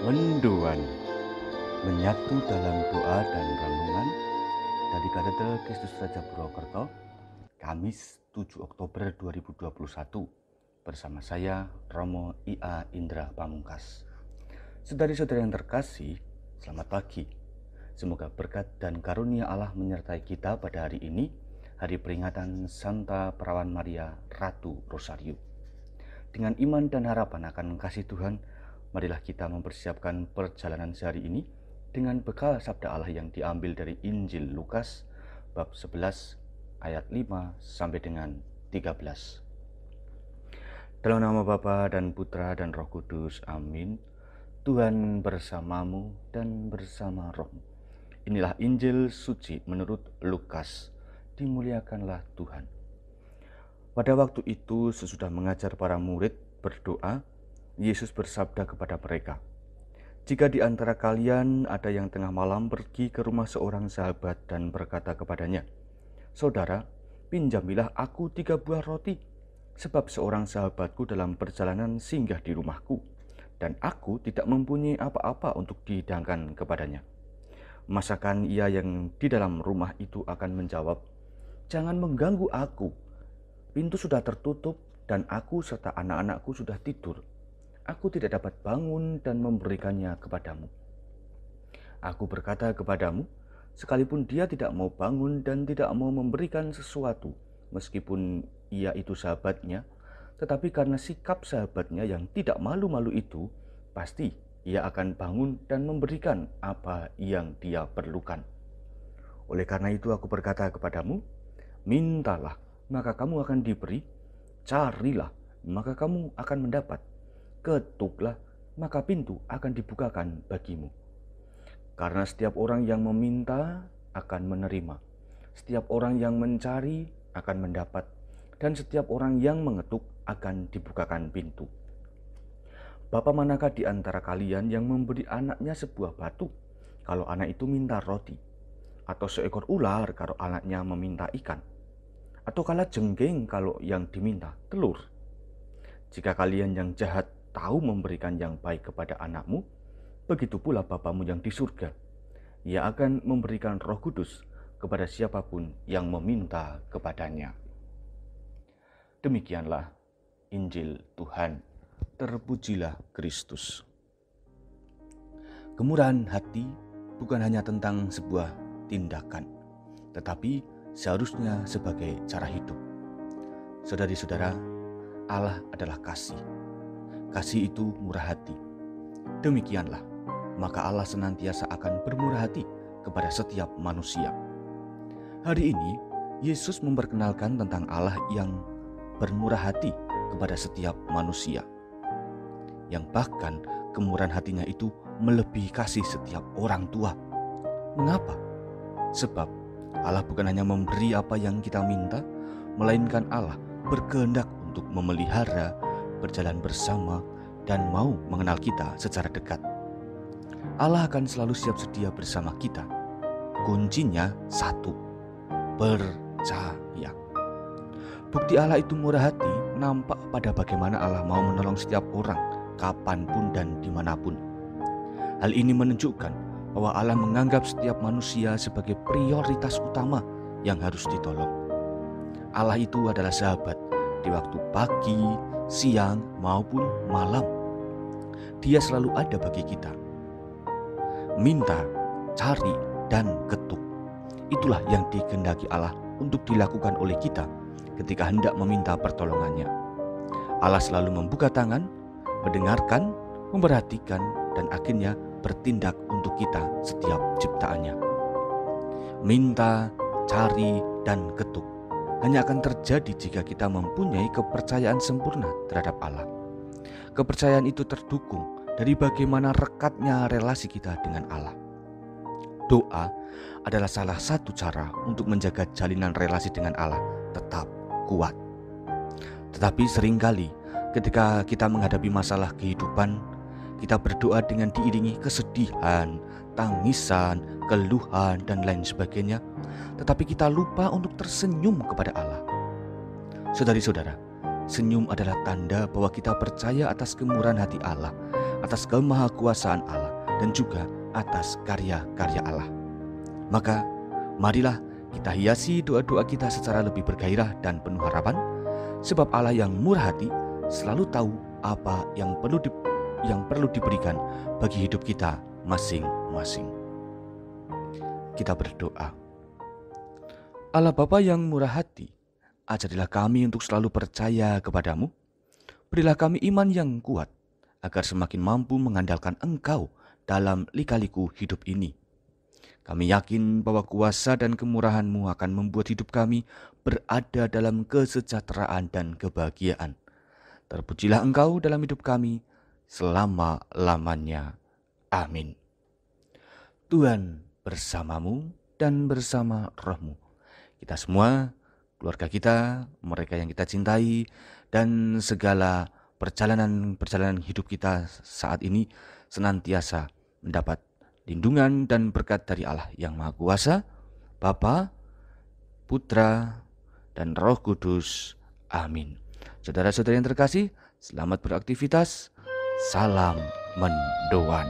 Menduan menyatu dalam doa dan renungan dari Katedral Kristus Raja Purwokerto, Kamis 7 Oktober 2021 bersama saya Romo I.A. Indra Pamungkas. Saudari-saudari yang terkasih, selamat pagi. Semoga berkat dan karunia Allah menyertai kita pada hari ini, hari peringatan Santa Perawan Maria Ratu Rosario. Dengan iman dan harapan akan kasih Tuhan, marilah kita mempersiapkan perjalanan sehari ini dengan bekal sabda Allah yang diambil dari Injil Lukas bab 11 ayat 5 sampai dengan 13. Dalam nama Bapa dan Putra dan Roh Kudus, amin. Tuhan bersamamu dan bersama rohmu. Inilah Injil suci menurut Lukas. Dimuliakanlah Tuhan. Pada waktu itu, sesudah mengajar para murid berdoa, Yesus bersabda kepada mereka, "Jika di antara kalian ada yang tengah malam pergi ke rumah seorang sahabat dan berkata kepadanya, 'Saudara, pinjamilah aku 3 buah roti, sebab seorang sahabatku dalam perjalanan singgah di rumahku, dan aku tidak mempunyai apa-apa untuk dihidangkan kepadanya.' Masakan ia yang di dalam rumah itu akan menjawab, 'Jangan mengganggu aku. Pintu sudah tertutup dan aku serta anak-anakku sudah tidur. Aku tidak dapat bangun dan memberikannya kepadamu.' Aku berkata kepadamu, sekalipun dia tidak mau bangun dan tidak mau memberikan sesuatu, meskipun ia itu sahabatnya, tetapi karena sikap sahabatnya yang tidak malu-malu itu, pasti ia akan bangun dan memberikan apa yang dia perlukan. Oleh karena itu aku berkata kepadamu, mintalah, maka kamu akan diberi, carilah, maka kamu akan mendapat, ketuklah, maka pintu akan dibukakan bagimu. Karena setiap orang yang meminta akan menerima, setiap orang yang mencari akan mendapat, dan setiap orang yang mengetuk akan dibukakan pintu. Bapa manakah di antara kalian yang memberi anaknya sebuah batu kalau anak itu minta roti, atau seekor ular kalau anaknya meminta ikan? Atau kala jengking kalau yang diminta telur? Jika kalian yang jahat tahu memberikan yang baik kepada anakmu, begitu pula Bapamu yang di surga. Ia akan memberikan Roh Kudus kepada siapapun yang meminta kepadanya." Demikianlah Injil Tuhan. Terpujilah Kristus. Kemurahan hati bukan hanya tentang sebuah tindakan, tetapi seharusnya sebagai cara hidup. Saudari-saudara, Allah adalah kasih. Kasih itu murah hati. Demikianlah, maka Allah senantiasa akan bermurah hati kepada setiap manusia. Hari ini, Yesus memperkenalkan tentang Allah yang bermurah hati kepada setiap manusia, yang bahkan kemurahan hatinya itu melebihi kasih setiap orang tua. Mengapa? Sebab Allah bukan hanya memberi apa yang kita minta, melainkan Allah berkehendak untuk memelihara, berjalan bersama, dan mau mengenal kita secara dekat. Allah akan selalu siap sedia bersama kita. Kuncinya satu, percaya. Bukti Allah itu murah hati nampak pada bagaimana Allah mau menolong setiap orang, kapanpun dan dimanapun. Hal ini menunjukkan bahwa Allah menganggap setiap manusia sebagai prioritas utama yang harus ditolong. Allah itu adalah sahabat di waktu pagi, siang, maupun malam. Dia selalu ada bagi kita. Minta, cari, dan ketuk. Itulah yang dikehendaki Allah untuk dilakukan oleh kita ketika hendak meminta pertolongannya. Allah selalu membuka tangan, mendengarkan, memperhatikan, dan akhirnya bertindak untuk kita setiap ciptaannya. Minta, cari, dan ketuk hanya akan terjadi jika kita mempunyai kepercayaan sempurna terhadap Allah. Kepercayaan itu terdukung dari bagaimana rekatnya relasi kita dengan Allah. Doa adalah salah satu cara untuk menjaga jalinan relasi dengan Allah tetap kuat. Tetapi seringkali ketika kita menghadapi masalah kehidupan, kita berdoa dengan diiringi kesedihan, tangisan, keluhan, dan lain sebagainya, tetapi kita lupa untuk tersenyum kepada Allah. Saudari-saudara, senyum adalah tanda bahwa kita percaya atas kemurahan hati Allah atas kemahakuasaan Allah dan juga atas karya-karya Allah. Maka marilah kita hiasi doa-doa kita secara lebih bergairah dan penuh harapan, sebab Allah yang murah hati selalu tahu apa yang perlu diberikan bagi hidup kita masing-masing. Kita berdoa. Allah Bapa yang murah hati, ajarilah kami untuk selalu percaya kepadamu. Berilah kami iman yang kuat, agar semakin mampu mengandalkan Engkau dalam lika-liku hidup ini. Kami yakin bahwa kuasa dan kemurahan-Mu akan membuat hidup kami berada dalam kesejahteraan dan kebahagiaan. Terpujilah Engkau dalam hidup kami selama-lamanya. Amin. Tuhan bersamamu dan bersama rohmu. Kita semua, keluarga kita, mereka yang kita cintai, dan segala perjalanan hidup kita saat ini senantiasa mendapat lindungan dan berkat dari Allah yang Maha Kuasa, Bapa, Putra, dan Roh Kudus. Amin. Saudara-saudari yang terkasih, selamat beraktivitas. Salam mendoan.